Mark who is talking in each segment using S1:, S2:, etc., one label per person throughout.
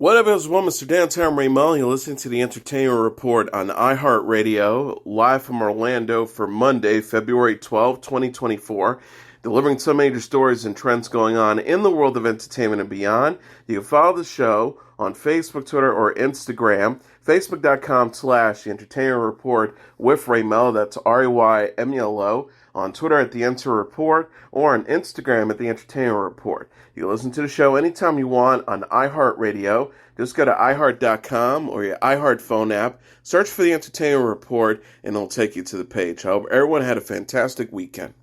S1: What up, everyone? Mr. Downtown Ray Mullen. You're listening to the Entertainment Report on iHeartRadio, live from Orlando for Monday, February 12, 2024, delivering some major stories and trends going on in the world of entertainment and beyond. You can follow the show on Facebook, Twitter, or Instagram. Facebook.com/The Entertainment Report with Ray Melo. That's RAYMELO. On Twitter at The Enter Report, or on Instagram at The Entertainment Report. You can listen to the show anytime you want on iHeartRadio. Just go to iHeart.com or your iHeart phone app, search for The Entertainment Report, and it'll take you to the page. I hope everyone had a fantastic weekend.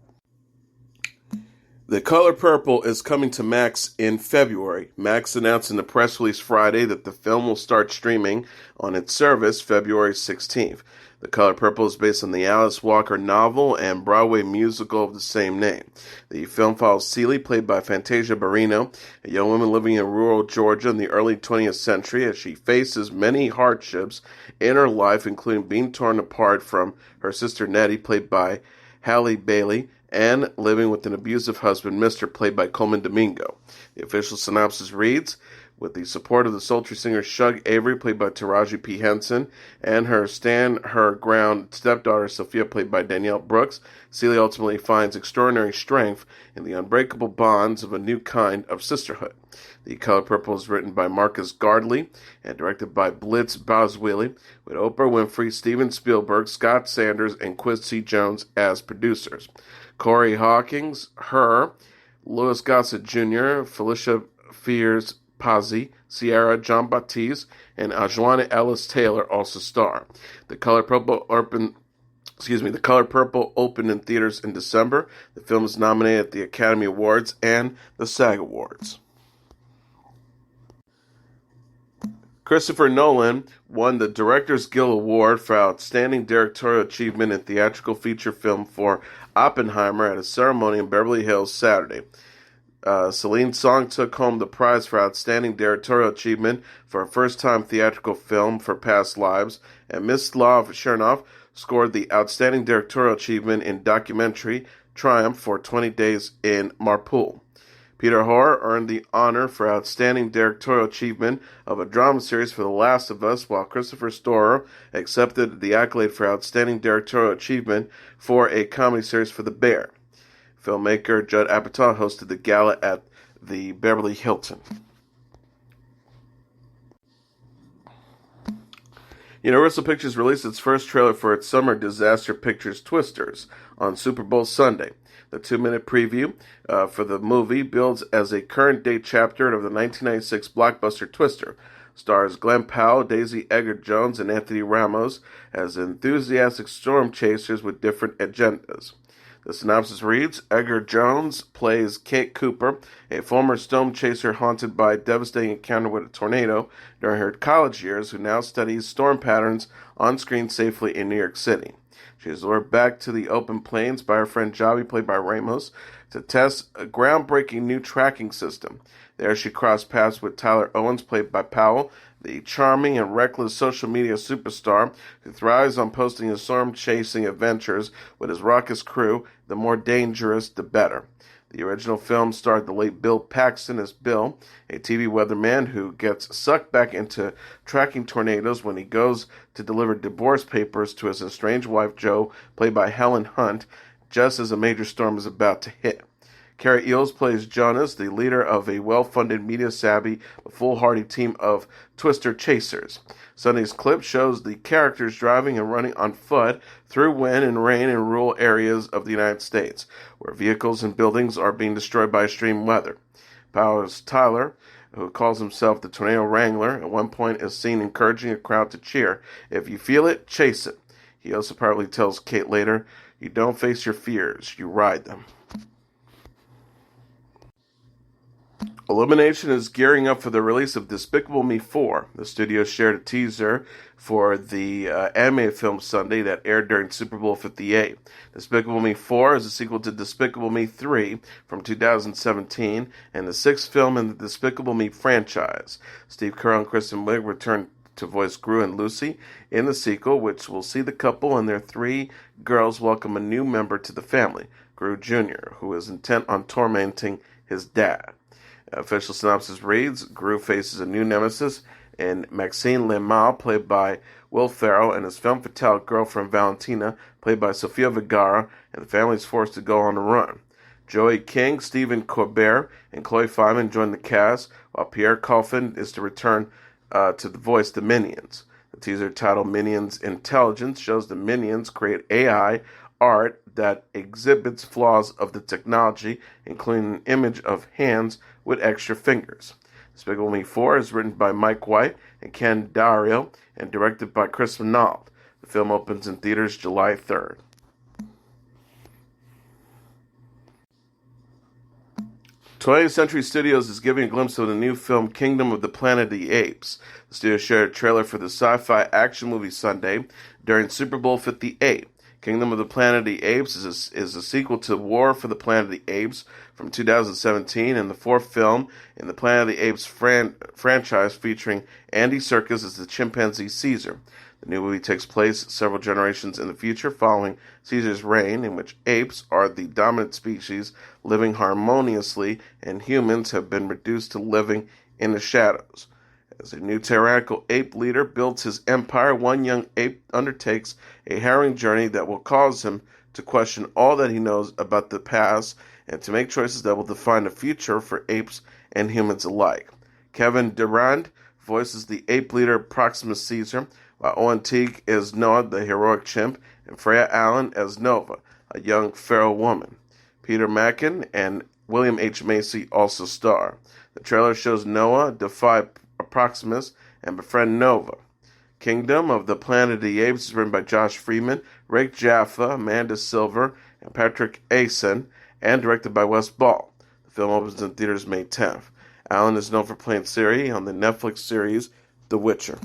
S1: The Color Purple is coming to Max in February. Max announced in the press release Friday that the film will start streaming on its service February 16th. The Color Purple is based on the Alice Walker novel and Broadway musical of the same name. The film follows Celie, played by Fantasia Barrino, a young woman living in rural Georgia in the early 20th century as she faces many hardships in her life, including being torn apart from her sister Nettie, played by Halle Bailey, and living with an abusive husband, Mr., played by Coleman Domingo. The official synopsis reads, with the support of the sultry singer Shug Avery, played by Taraji P. Henson, and her stand-her-ground stepdaughter Sophia, played by Danielle Brooks, Celie ultimately finds extraordinary strength in the unbreakable bonds of a new kind of sisterhood. The Color Purple is written by Marcus Gardley and directed by Blitz Boswilli, with Oprah Winfrey, Steven Spielberg, Scott Sanders, and Quincy Jones as producers. Corey Hawkins, H.E.R, Louis Gossett Jr., Felicia Fears Pazzi, Sierra John Baptiste, and Ajuana Ellis Taylor also star. The Color Purple opened in theaters in December. The film is nominated at the Academy Awards and the SAG Awards. Christopher Nolan won the Directors Guild Award for Outstanding Directorial Achievement in Theatrical Feature Film for Oppenheimer at a ceremony in Beverly Hills Saturday. Celine Song took home the prize for Outstanding Directorial Achievement for a first-time theatrical film for Past Lives, and Mislav Chernov scored the Outstanding Directorial Achievement in Documentary Triumph for 20 Days in Marpol. Peter Hoare earned the honor for Outstanding Directorial Achievement of a Drama Series for The Last of Us, while Christopher Storer accepted the accolade for Outstanding Directorial Achievement for a Comedy Series for The Bear. Filmmaker Judd Apatow hosted the gala at the Beverly Hilton. Universal Pictures released its first trailer for its summer disaster pictures Twisters on Super Bowl Sunday. The 2-minute preview for the movie builds as a current-day chapter of the 1996 blockbuster Twister. Stars Glen Powell, Daisy Edgar-Jones, and Anthony Ramos as enthusiastic storm chasers with different agendas. The synopsis reads, Edgar-Jones plays Kate Cooper, a former storm chaser haunted by a devastating encounter with a tornado during her college years, who now studies storm patterns on screen safely in New York City. She is lured back to the open plains by her friend Javi, played by Ramos, to test a groundbreaking new tracking system. There she crossed paths with Tyler Owens, played by Powell, the charming and reckless social media superstar who thrives on posting his storm-chasing adventures with his raucous crew. The more dangerous, the better. The original film starred the late Bill Paxton as Bill, a TV weatherman who gets sucked back into tracking tornadoes when he goes to deliver divorce papers to his estranged wife Jo, played by Helen Hunt, just as a major storm is about to hit. Carrie Eels plays Jonas, the leader of a well-funded, media-savvy, foolhardy team of Twister chasers. Sunday's clip shows the characters driving and running on foot through wind and rain in rural areas of the United States, where vehicles and buildings are being destroyed by extreme weather. Powell's Tyler, who calls himself the Tornado Wrangler, at one point is seen encouraging a crowd to cheer. If you feel it, chase it. He also probably tells Kate later, you don't face your fears, you ride them. Illumination is gearing up for the release of Despicable Me 4. The studio shared a teaser for the animated film Sunday that aired during Super Bowl 58. Despicable Me 4 is a sequel to Despicable Me 3 from 2017 and the sixth film in the Despicable Me franchise. Steve Carell and Kristen Wiig return to voice Gru and Lucy in the sequel, which will see the couple and their 3 girls welcome a new member to the family, Gru Jr., who is intent on tormenting his dad. Official synopsis reads, Gru faces a new nemesis in Maxine Lemay, played by Will Ferrell, and his femme fatale girlfriend Valentina, played by Sofia Vergara, and the family is forced to go on the run. Joey King, Stephen Colbert, and Chloe Fineman join the cast, while Pierre Coffin is to return to voice the Minions. The teaser titled Minions Intelligence shows the Minions create AI art that exhibits flaws of the technology, including an image of hands with extra fingers. Despicable Me 4 is written by Mike White and Ken Dario and directed by Chris Renaud. The film opens in theaters July 3rd. 20th Century Studios is giving a glimpse of the new film Kingdom of the Planet of the Apes. The studio shared a trailer for the sci-fi action movie Sunday during Super Bowl 58. Kingdom of the Planet of the Apes is a sequel to War for the Planet of the Apes from 2017 and the fourth film in the Planet of the Apes franchise featuring Andy Serkis as the chimpanzee Caesar. The new movie takes place several generations in the future following Caesar's reign, in which apes are the dominant species living harmoniously and humans have been reduced to living in the shadows. As a new tyrannical ape leader builds his empire, one young ape undertakes a harrowing journey that will cause him to question all that he knows about the past and to make choices that will define the future for apes and humans alike. Kevin Durand voices the ape leader Proximus Caesar, while Owen Teague is Noah, the heroic chimp, and Freya Allan as Nova, a young feral woman. Peter Mackin and William H. Macy also star. The trailer shows Noah defy Proximus and befriend Nova. Kingdom of the Planet of the Apes is written by Josh Freeman, Rick Jaffa, Amanda Silver, and Patrick Asen, and directed by Wes Ball. The film opens in theaters May 10th. Allen is known for playing Ciri on the Netflix series The Witcher.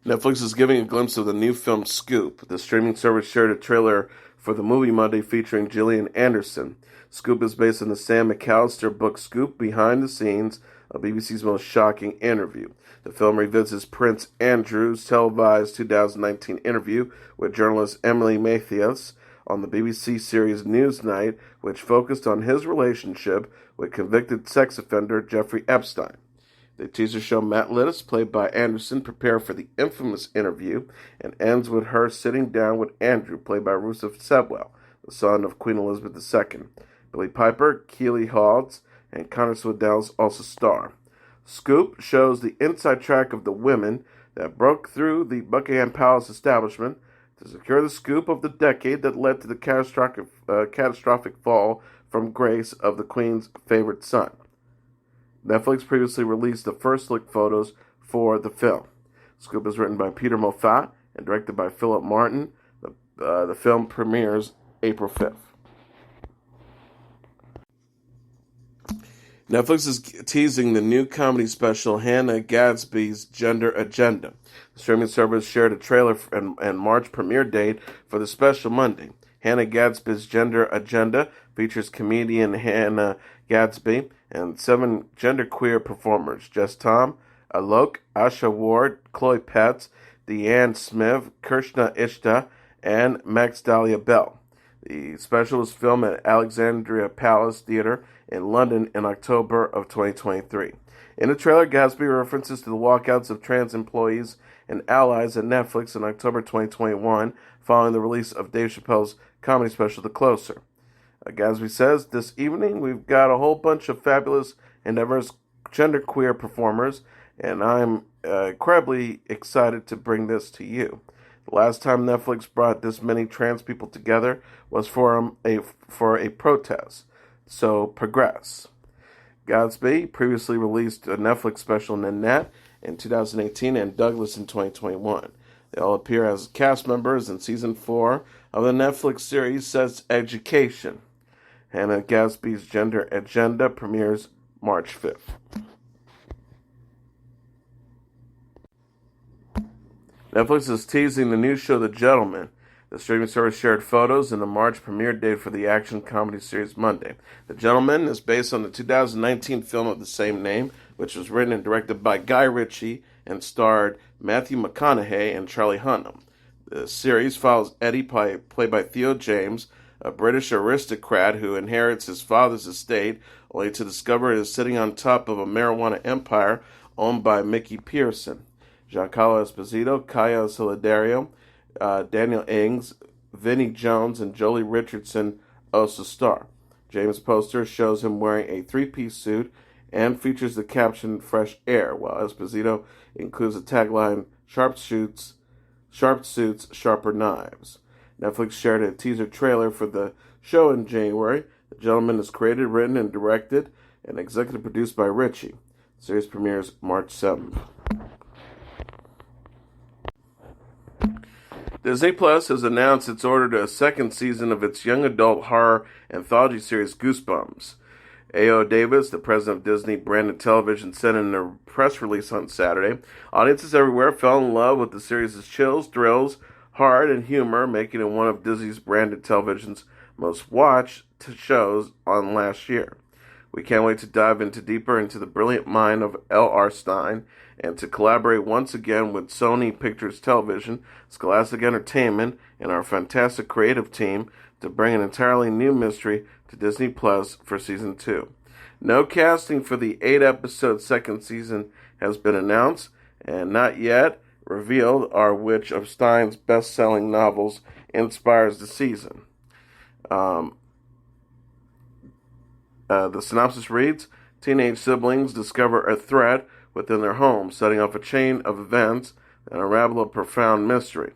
S1: Netflix is giving a glimpse of the new film Scoop. The streaming service shared a trailer for the movie Monday featuring Gillian Anderson. Scoop is based on the Sam McAllister book Scoop, Behind the Scenes, a BBC's most shocking interview. The film revisits Prince Andrew's televised 2019 interview with journalist Emily Mathias on the BBC series Newsnight, which focused on his relationship with convicted sex offender Jeffrey Epstein. The teaser show Matt Littis, played by Anderson, prepare for the infamous interview and ends with her sitting down with Andrew, played by Rousseff Sedwell, the son of Queen Elizabeth II. Billy Piper, Keely Hawes, and Connor Swindell also star. Scoop shows the inside track of the women that broke through the Buckingham Palace establishment to secure the scoop of the decade that led to the catastrophic fall from grace of the Queen's favorite son. Netflix previously released the first look photos for the film. Scoop is written by Peter Moffat and directed by Philip Martin. The film premieres April 5th. Netflix is teasing the new comedy special Hannah Gadsby's Gender Agenda. The streaming service shared a trailer and March premiere date for the special Monday. Hannah Gadsby's Gender Agenda features comedian Hannah Gadsby and 7 genderqueer performers: Jess Tom, Alok, Asha Ward, Chloe Petz, Deanne Smith, Kirshna Ishta, and Max Dahlia Bell. The special was filmed at Alexandria Palace Theatre in London in October of 2023. In the trailer, Gadsby references to the walkouts of trans employees and allies at Netflix in October 2021 following the release of Dave Chappelle's comedy special, The Closer. Gadsby says, "This evening we've got a whole bunch of fabulous and diverse genderqueer performers, and I'm incredibly excited to bring this to you. The last time Netflix brought this many trans people together was for a protest, so progress." Gadsby previously released a Netflix special, Nanette, in 2018 and Douglas in 2021. They all appear as cast members in Season 4 of the Netflix series Sex Education. Hannah Gadsby's Gender Agenda premieres March 5th. Netflix is teasing the new show The Gentleman. The streaming service shared photos and the March premiere date for the action comedy series Monday. The Gentleman is based on the 2019 film of the same name, which was written and directed by Guy Ritchie and starred Matthew McConaughey and Charlie Hunnam. The series follows Eddie, played by Theo James, a British aristocrat who inherits his father's estate, only to discover it is sitting on top of a marijuana empire owned by Mickey Pearson. Giancarlo Esposito, Kaya Solidario, Daniel Ings, Vinnie Jones, and Jolie Richardson also star. James' poster shows him wearing a three-piece suit and features the caption "Fresh Air," while Esposito includes a tagline "Sharp suits, sharper knives." Netflix shared a teaser trailer for the show in January. The Gentleman is created, written, and directed, and executive produced by Ritchie. The series premieres March 7th. Disney Plus has announced it's ordered a second season of its young adult horror anthology series Goosebumps. A.O. Davis, the president of Disney Branded Television, said in a press release on Saturday, audiences everywhere fell in love with the series' chills, thrills, heart, and humor, making it one of Disney's Branded Television's most watched shows on last year. We can't wait to dive deeper into the brilliant mind of L.R. Stein and to collaborate once again with Sony Pictures Television, Scholastic Entertainment, and our fantastic creative team to bring an entirely new mystery to Disney Plus for Season 2. No casting for the 8-episode second season has been announced, and not yet revealed are which of Stein's best-selling novels inspires the season. The synopsis reads, teenage siblings discover a threat within their home, setting off a chain of events and unravel a profound mystery.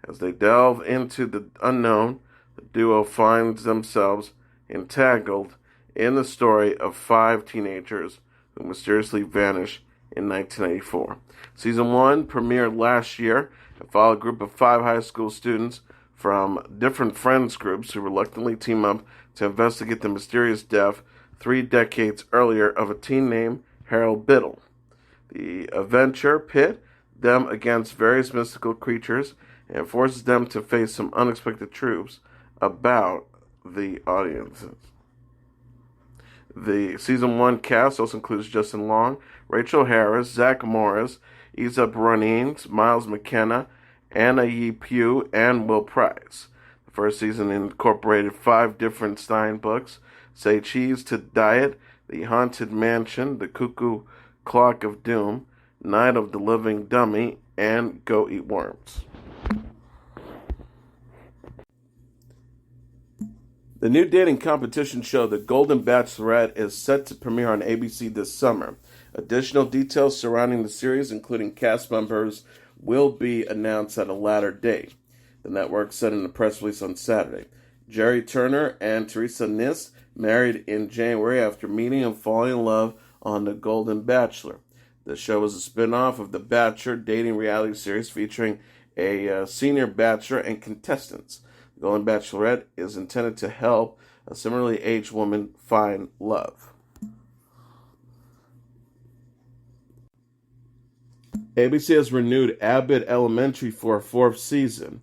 S1: As they delve into the unknown, the duo finds themselves entangled in the story of 5 teenagers who mysteriously vanish in 1984. Season 1 premiered last year and followed a group of 5 high school students from different friends groups who reluctantly team up to investigate the mysterious death 3 decades earlier of a teen named Harold Biddle. The adventure pit them against various mystical creatures and forces them to face some unexpected truths about the audiences. The Season 1 cast also includes Justin Long, Rachel Harris, Zach Morris, Isa Brunings, Miles McKenna, Anna Yee Pugh, and Will Price. The first season incorporated 5 different Stein books: Say Cheese to Diet, The Haunted Mansion, The Cuckoo Clock of Doom, Night of the Living Dummy, and Go Eat Worms. The new dating competition show, The Golden Bachelorette, is set to premiere on ABC this summer. Additional details surrounding the series, including cast members, will be announced at a later date. The network said in a press release on Saturday. Jerry Turner and Teresa Niss married in January after meeting and falling in love on The Golden Bachelor. The show is a spin-off of The Bachelor dating reality series featuring a senior bachelor and contestants. The Golden Bachelorette is intended to help a similarly aged woman find love. ABC has renewed Abbott Elementary for a 4th season.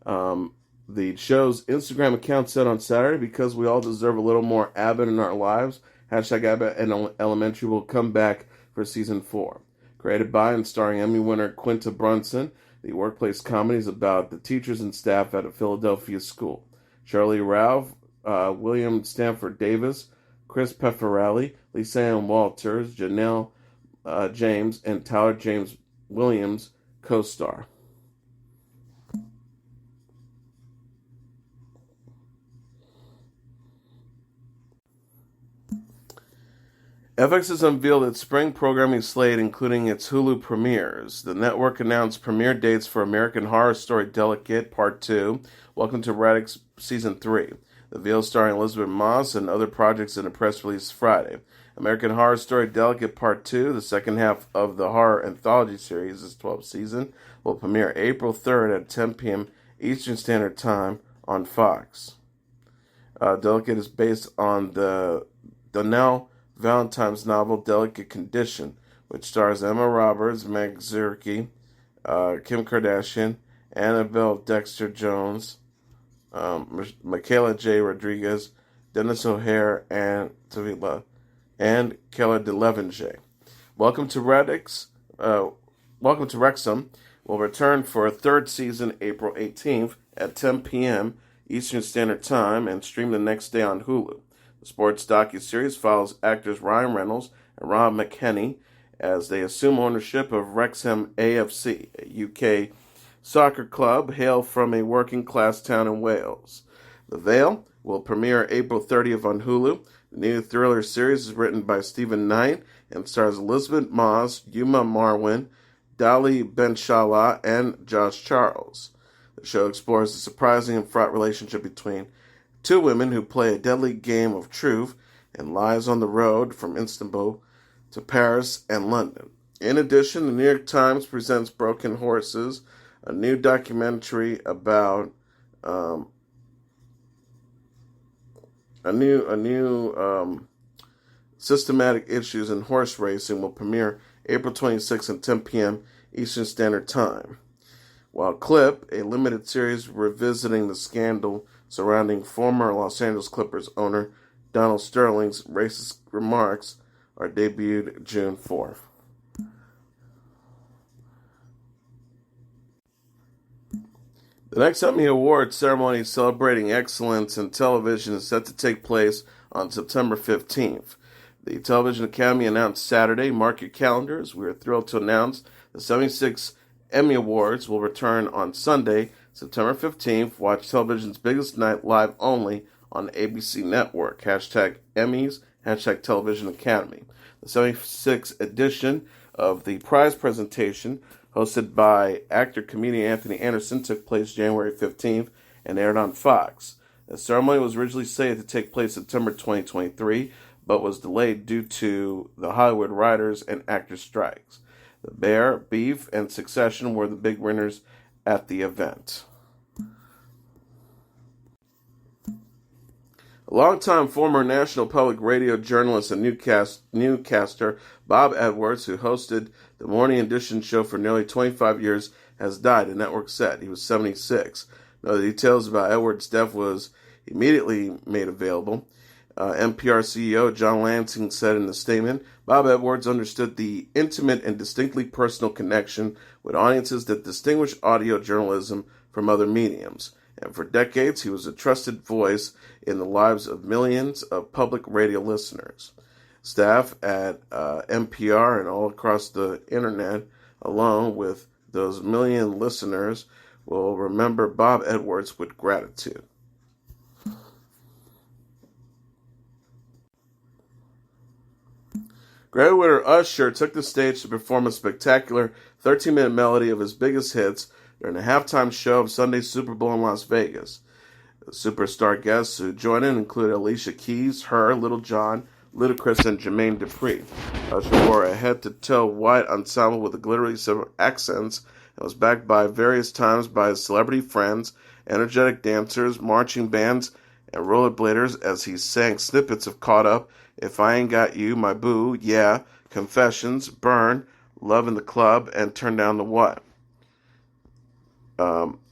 S1: The show's Instagram account said on Saturday, because we all deserve a little more Abbott in our lives, #Abbott Elementary will come back for Season 4. Created by and starring Emmy winner Quinta Brunson, the workplace comedy is about the teachers and staff at a Philadelphia school. Shirley Ralph, William Stanford Davis, Chris Pefferelli, Lisa Ann Walters, Janelle James, and Tyler James Williams co-star. FX has unveiled its spring programming slate, including its Hulu premieres. The network announced premiere dates for American Horror Story Delicate Part 2, Welcome to Radix Season 3, The Veil starring Elisabeth Moss, and other projects in a press release Friday. American Horror Story Delicate Part 2, the second half of the horror anthology series' 12th season, will premiere April 3rd at 10 p.m. Eastern Standard Time on Fox. Delicate is based on the Donnell Valentine's novel Delicate Condition, which stars Emma Roberts, Meg Zierke, Kim Kardashian, Annabelle Dexter-Jones, Michaela J. Rodriguez, Dennis O'Hare, and Tavila, and Keller DeLevange. Welcome to Wrexham will return for a 3rd season April 18th at 10 p.m. Eastern Standard Time, and stream the next day on Hulu. The sports docuseries follows actors Ryan Reynolds and Rob McKenney as they assume ownership of Wrexham AFC, a UK soccer club hailed from a working-class town in Wales. The Vale will premiere April 30th on Hulu. The new thriller series is written by Stephen Knight and stars Elisabeth Moss, Yuma Marwin, Dali Benshalah, and Josh Charles. The show explores the surprising and fraught relationship between two women who play a deadly game of truth and lies on the road from Istanbul to Paris and London. In addition, the New York Times presents Broken Horses, a new documentary about systematic issues in horse racing will premiere April 26th at 10 p.m. Eastern Standard Time. While Clip, a limited series revisiting the scandal surrounding former Los Angeles Clippers owner Donald Sterling's racist remarks, are debuted June 4th. The next Emmy Awards ceremony celebrating excellence in television is set to take place on September 15th. The Television Academy announced Saturday. Mark your calendars. We are thrilled to announce the 76 Emmy Awards will return on Sunday, September 15th. Watch television's biggest night live only on the ABC Network. Hashtag Emmys, hashtag Television Academy. The 76th edition of the prize presentation, hosted by actor-comedian Anthony Anderson, took place January 15th and aired on Fox. The ceremony was originally slated to take place September 2023, but was delayed due to the Hollywood writers and actors' strikes. The Bear, Beef, and Succession were the big winners at the event. A longtime former National Public Radio journalist and newscaster Bob Edwards, who hosted the Morning Edition show for nearly 25 years, has died, the network said. He was 76. No, the details about Edwards' death was immediately made available. NPR CEO John Lansing said in a statement, Bob Edwards understood the intimate and distinctly personal connection with audiences that distinguish audio journalism from other mediums. And for decades, he was a trusted voice in the lives of millions of public radio listeners. Staff at NPR and all across the internet, along with those million listeners, will remember Bob Edwards with gratitude. Grammy winner Usher took the stage to perform a spectacular 13-minute melody of his biggest hits during the halftime show of Sunday's Super Bowl in Las Vegas. The superstar guests who joined in included Alicia Keys, H.E.R, Little John, Ludacris, and Jermaine Dupri. Usher wore a head-to-toe white ensemble with glittery silver accents and was backed by various times by his celebrity friends, energetic dancers, marching bands, and rollerbladers as he sang snippets of Caught Up, If I Ain't Got You, My Boo, Yeah, Confessions, Burn, Love in the Club, and Turn Down the What.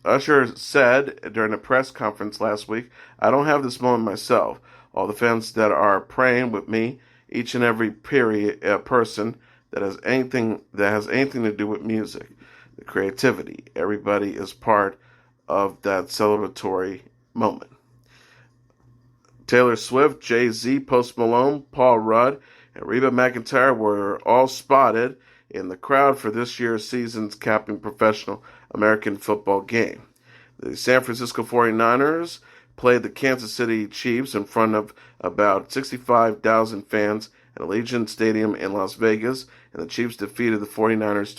S1: Usher said during a press conference last week, I don't have this moment myself. All the fans that are praying with me, each and every person that has anything to do with music, the creativity. Everybody is part of that celebratory moment. Taylor Swift, Jay-Z, Post Malone, Paul Rudd, and Reba McEntire were all spotted in the crowd for this year's season's capping professional American football game. The San Francisco 49ers played the Kansas City Chiefs in front of about 65,000 fans at Allegiant Stadium in Las Vegas, and the Chiefs defeated the 49ers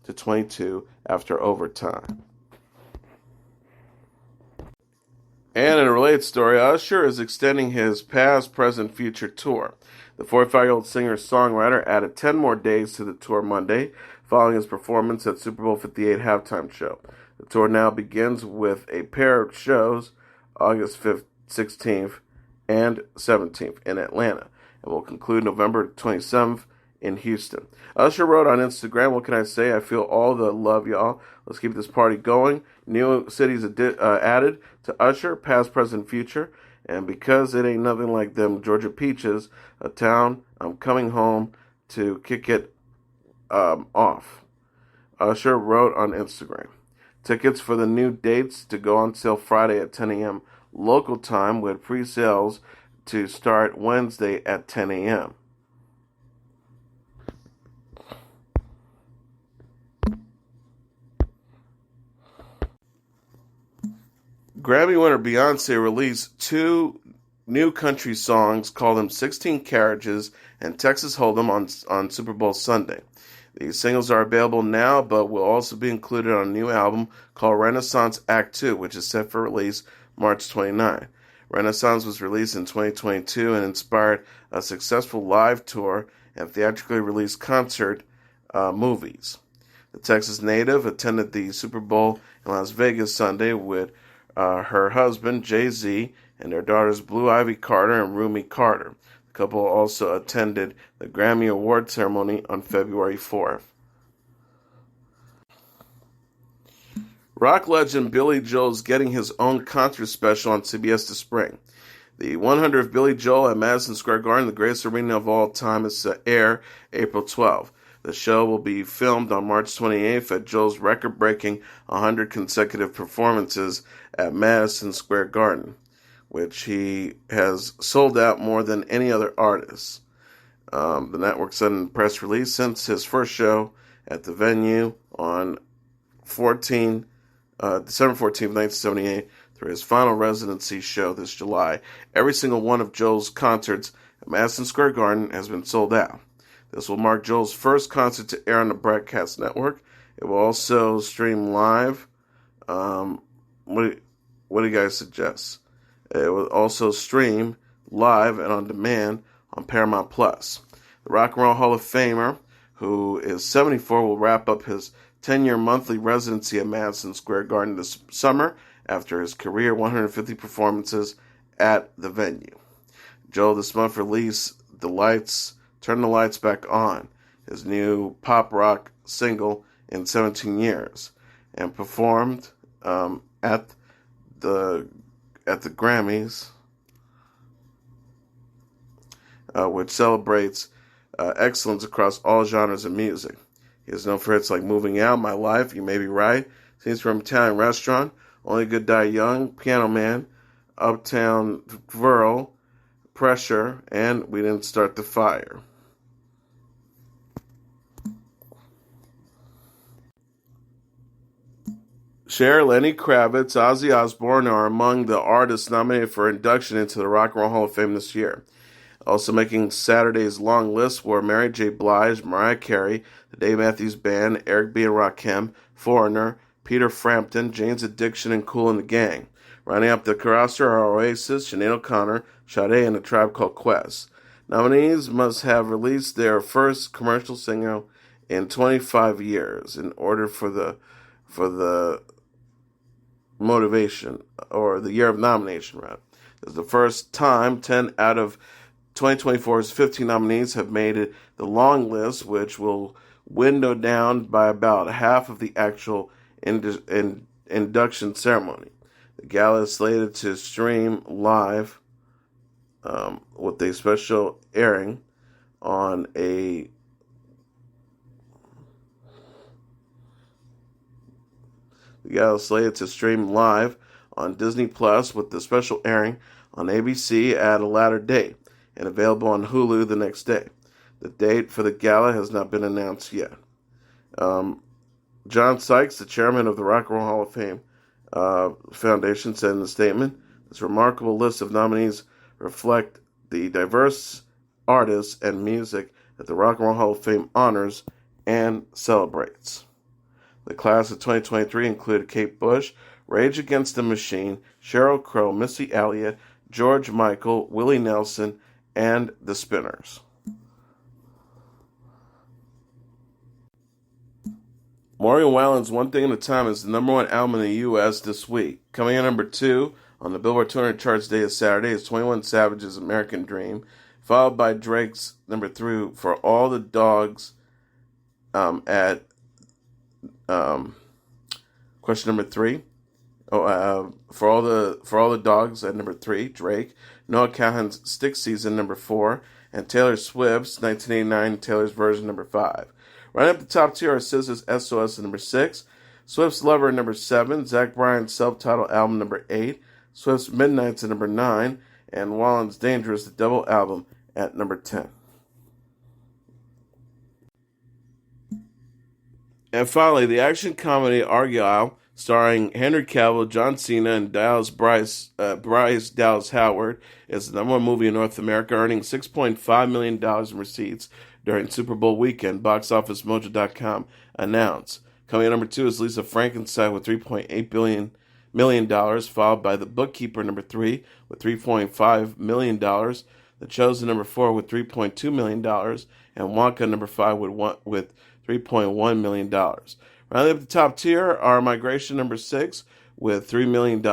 S1: 25-22 after overtime. And in a related story, Usher is extending his Past, Present, Future tour. The 45-year-old singer-songwriter added 10 more days to the tour Monday, following his performance at Super Bowl 58 halftime show. The tour now begins with a pair of shows, August 5th, 16th, and 17th in Atlanta, and will conclude November 27th in Houston. Usher wrote on Instagram, what can I say? I feel all the love, y'all. Let's keep this party going. New cities added to Usher, Past, Present, Future. And because it ain't nothing like them Georgia Peaches, a town I'm coming home to kick it off. Usher wrote on Instagram. Tickets for the new dates to go on sale Friday at 10 a.m. local time, with pre-sales to start Wednesday at 10 a.m. Grammy winner Beyonce released 2 new country songs, called them 16 Carriages and Texas Hold Em, on Super Bowl Sunday. These singles are available now, but will also be included on a new album called Renaissance Act 2, which is set for release March 29. Renaissance was released in 2022 and inspired a successful live tour and theatrically released concert movies. The Texas native attended the Super Bowl in Las Vegas Sunday with her husband, Jay-Z, and their daughters, Blue Ivy Carter and Rumi Carter. The couple also attended the Grammy Award ceremony on February 4th. Rock legend Billy Joel is getting his own concert special on CBS this spring. The 100th Billy Joel at Madison Square Garden, the greatest arena of all time, is to air April 12th. The show will be filmed on March 28th at Joel's record-breaking 100 consecutive performances at Madison Square Garden, which he has sold out more than any other artist. The network said in a press release, since his first show at the venue on December 14th, 1978, through his final residency show this July, every single one of Joel's concerts at Madison Square Garden has been sold out. This will mark Joel's first concert to air on the broadcast network. It will also stream live. What do you guys suggest? It will also stream live and on demand on Paramount Plus. The Rock and Roll Hall of Famer, who is 74, will wrap up his 10-year monthly residency at Madison Square Garden this summer after his career 150 performances at the venue. Joel this month released Turn the Lights Back On, his new pop rock single in 17 years, and performed at the Grammys, which celebrates excellence across all genres of music. He is known for hits like Moving Out, My Life, You May Be Right, Scenes from Italian Restaurant, Only Good Die Young, Piano Man, Uptown Girl, Pressure, and We Didn't Start the Fire. Cher, Lenny Kravitz, Ozzy Osbourne are among the artists nominated for induction into the Rock and Roll Hall of Fame this year. Also making Saturday's long list were Mary J. Blige, Mariah Carey, the Dave Matthews Band, Eric B. and Rakim, Foreigner, Peter Frampton, Jane's Addiction, and Kool and the Gang. Rounding up the roster are Oasis, Sinead O'Connor, Sade, and A Tribe Called Quest. Nominees must have released their first commercial single in 25 years in order for the motivation, or the year of nomination, rather. This is the first time 10 out of 2024's 15 nominees have made it the long list, which will window down by about half of the actual induction ceremony. The gala is slated to stream live with a special airing on a The gala is slated to stream live on Disney Plus, with the special airing on ABC at a later date and available on Hulu the next day. The date for the gala has not been announced yet. John Sykes, the chairman of the Rock and Roll Hall of Fame Foundation, said in a statement, "This remarkable list of nominees reflect the diverse artists and music that the Rock and Roll Hall of Fame honors and celebrates." The class of 2023 included Kate Bush, Rage Against the Machine, Sheryl Crow, Missy Elliott, George Michael, Willie Nelson, and The Spinners. Morgan Wallen's One Thing at a Time is the number one album in the U.S. this week. Coming in number 2 on the Billboard 200 charts day of Saturday is 21 Savage's American Dream, followed by Drake's number 3 For All the Dogs at question number 3. For all the dogs at number 3, Drake. Noah Kahan's Stick Season number 4, and Taylor Swift's 1989 Taylor's Version number 5. Right up the top tier are SZA's SOS at number 6, Swift's Lover at number 7. Zach Bryan's self-titled album number 8. Swift's Midnights at number 9. And Wallen's Dangerous, the double album, at number 10. And finally, the action comedy Argylle, starring Henry Cavill, John Cena, and Bryce Dallas Howard, is the number one movie in North America, earning $6.5 million in receipts during Super Bowl weekend, BoxOfficeMojo.com announced. Coming in number 2 is Lisa Frankenstein with $3.8 million, followed by The Bookkeeper, number 3, with $3.5 million, The Chosen, number 4, with $3.2 million, and Wonka, number 5, with $3.1 million. Rounding up the top tier are Migration, number 6, with $3 million,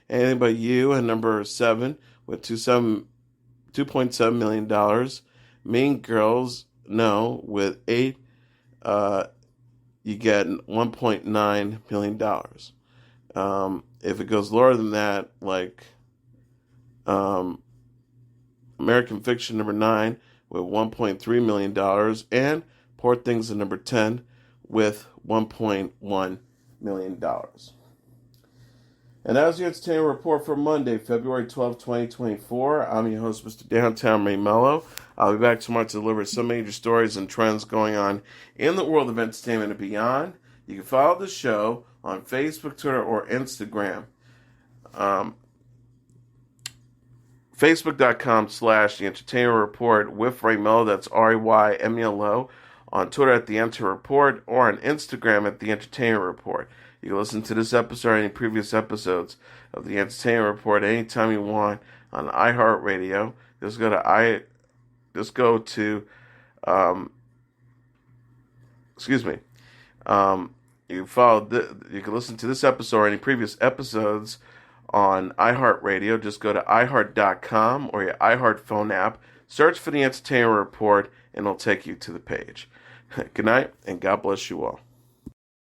S1: Anything But You, and number 7, with $2.7 million, Mean Girls, No, with 8, you get $1.9 million. If it goes lower than that, like American Fiction, number 9, with $1.3 million, and Poor Things at number 10, with $1.1 million. And that was your entertainment report for Monday, February 12, 2024. I'm your host, Mr. Downtown Melo. I'll be back tomorrow to deliver some major stories and trends going on in the world of entertainment and beyond. You can follow the show on Facebook, Twitter, or Instagram. Facebook.com/The Entertainment Report with Ray Melo. That's RAYMELO. On Twitter at The Enter Report, or on Instagram at The Entertainment Report. You can listen to this episode or any previous episodes of The Entertainment Report anytime you want on iHeartRadio. Just go to you can listen to this episode or any previous episodes on iHeartRadio. Just go to iHeart.com or your iHeart phone app. Search for The Entertainment Report, and it'll take you to the page. Good night, and God bless you all.